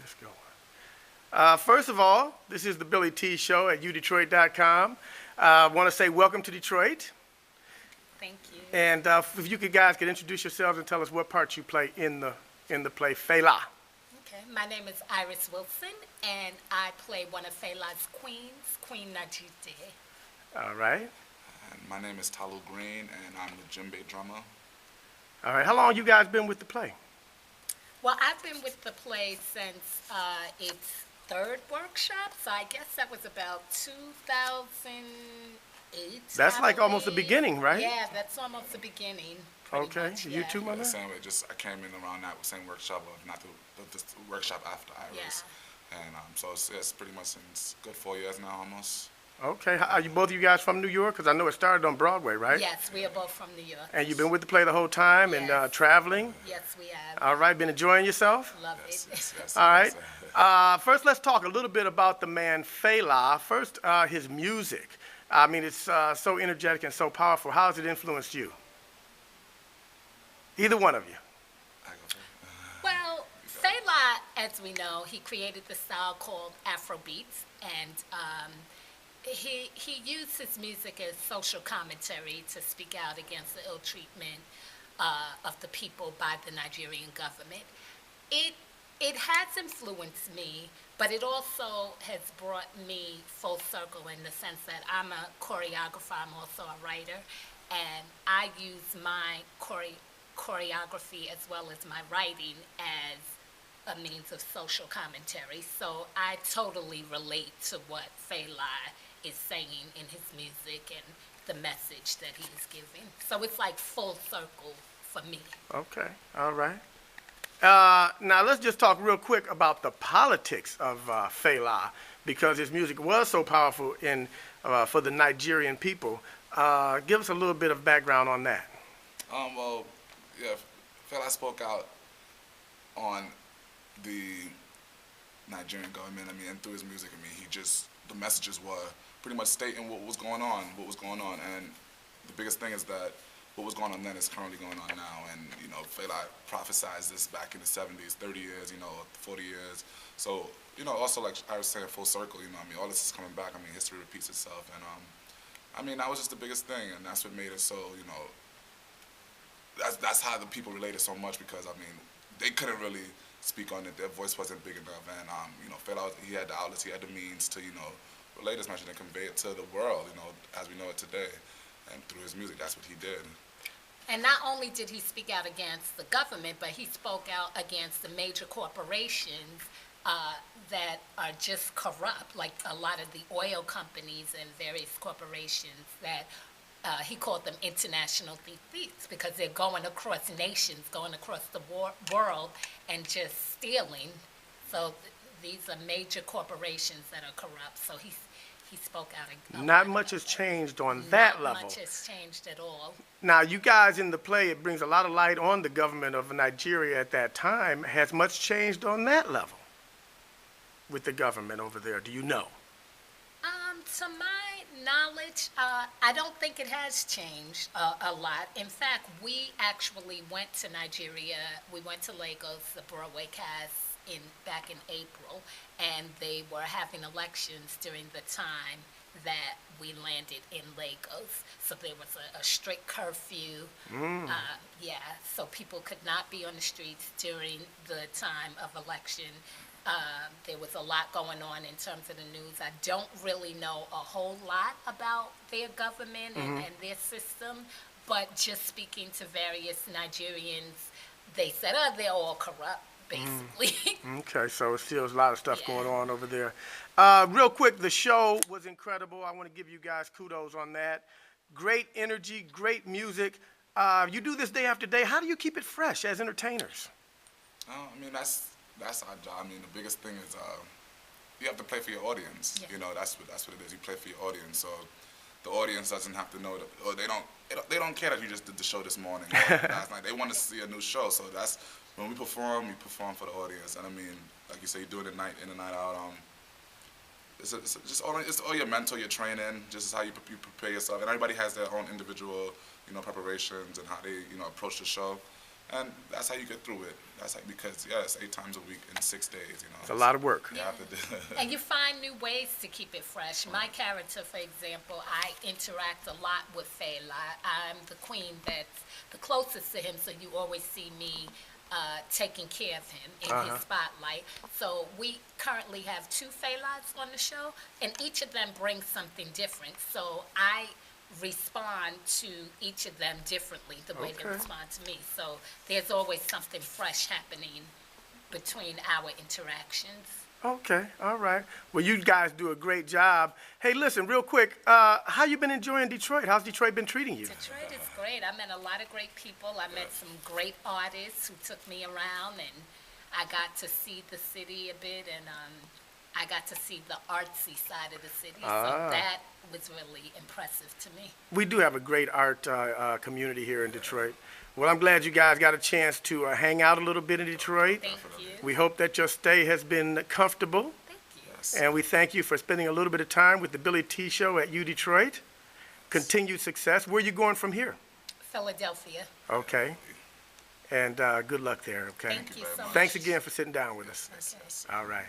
this going. First of all, this is the Billy T Show at udetroit.com. I want to say welcome to Detroit. Thank you. And if you guys could introduce yourselves and tell us what part you play in the play Fela. Okay, my name is Iris Wilson, and I play one of Fela's queens, Queen Najite. All right. And my name is Talu Green, and I'm the djembe drummer. All right. How long you guys been with the play? Well, I've been with the play since its third workshop, so I guess that was about 2008. That's like almost the believe. beginning, right? Yeah, that's almost the beginning. pretty Okay. much, You yeah. too, Yeah, mother? same way. Just I came in around that same workshop, but not the workshop after Iris. And so it's pretty much since good 4 years now, almost. Okay. Are you both of you guys from New York? Because I know it started on Broadway, right? Yes, we are both from New York. And you've been with the play the whole time and Yes. traveling? Yes, we have. All right. Been enjoying yourself? Love Yes, it. yes, yes. All right. yes. First, let's talk a little bit about the man Fela. First, his music. I mean, it's so energetic and so powerful. How has it influenced you? Either one of you. I go first. Well, Fela, as we know, he created the style called Afrobeats, and he used his music as social commentary to speak out against the ill treatment of the people by the Nigerian government. It has influenced me, but it also has brought me full circle in the sense that I'm a choreographer, I'm also a writer, and I use my choreography as well as my writing as a means of social commentary. So I totally relate to what Fela is saying in his music and the message that he is giving. So it's like full circle for me. Okay. All right. Now, let's just talk real quick about the politics of Fela, because his music was so powerful for the Nigerian people. Give us a little bit of background on that. Well, yeah, Fela spoke out on the Nigerian government. I mean, and through his music, I mean, the messages were pretty much stating what was going on, and the biggest thing is that what was going on then is currently going on now, and Fela prophesied this back in the 70s, 30 years, 40 years. So, also like I was saying, full circle, I mean, all this is coming back. I mean, history repeats itself, and I mean, that was just the biggest thing, and that's what made it so, that's how the people related so much, because I mean, they couldn't really speak on it. Their voice wasn't big enough, and Fela, he had the outlets, he had the means to relate this message and convey it to the world, as we know it today. And through his music, that's what he did. And not only did he speak out against the government, but he spoke out against the major corporations that are just corrupt, like a lot of the oil companies and various corporations that he called them international thieves, because they're going across nations, going across the world and just stealing. So these are major corporations that are corrupt. So he spoke out. Not much has changed on that level. Not much has changed at all. Now, you guys in the play, it brings a lot of light on the government of Nigeria at that time. Has much changed on that level with the government over there? Do you know? To my knowledge, I don't think it has changed a lot. In fact, we actually went to Nigeria. We went to Lagos, the Broadway cast, back in April, and they were having elections during the time that we landed in Lagos. So there was a strict curfew. So people could not be on the streets during the time of election. There was a lot going on in terms of the news. I don't really know a whole lot about their government and their system, but just speaking to various Nigerians, they said, they're all corrupt, basically. Okay, so still a lot of stuff going on over there. Real quick, the show was incredible. I want to give you guys kudos on that. Great energy, great music. You do this day after day. How do you keep it fresh as entertainers? I mean, that's our job. I mean, the biggest thing is you have to play for your audience. Yeah. That's what it is. You play for your audience, so the audience doesn't have to know that. Or they don't care that you just did the show this morning or last night. They want to see a new show. So that's when we perform for the audience. And I mean, like you say, you do it at night in and night out. It's all your mental, your training, just how you prepare yourself. And everybody has their own individual, preparations and how they, approach the show. And that's how you get through it. That's how, because it's 8 times a week in 6 days. You know, It's a lot of work. You have to do. And you find new ways to keep it fresh. My character, for example, I interact a lot with Fela. I'm the queen that's the closest to him, so you always see me taking care of him in his spotlight. So we currently have 2 Felas on the show, and each of them brings something different. So I respond to each of them differently, the way they Okay. respond to me. So there's always something fresh happening between our interactions. Okay, all right. Well, you guys do a great job. Hey, listen, real quick, how you been enjoying Detroit? How's Detroit been treating you? Detroit is great. I met a lot of great people. I met some great artists who took me around, and I got to see the city a bit, and I got to see the artsy side of the city. So that was really impressive to me. We do have a great art community here in Detroit. Well, I'm glad you guys got a chance to hang out a little bit in Detroit. Thank you. We hope that your stay has been comfortable, Thank you. Yes. and we thank you for spending a little bit of time with the Billy T Show at U Detroit. Continued success. Where are you going from here? Philadelphia. Okay. And good luck there, okay? Thank you so much. Thanks again for sitting down with us. Yes, yes. All right.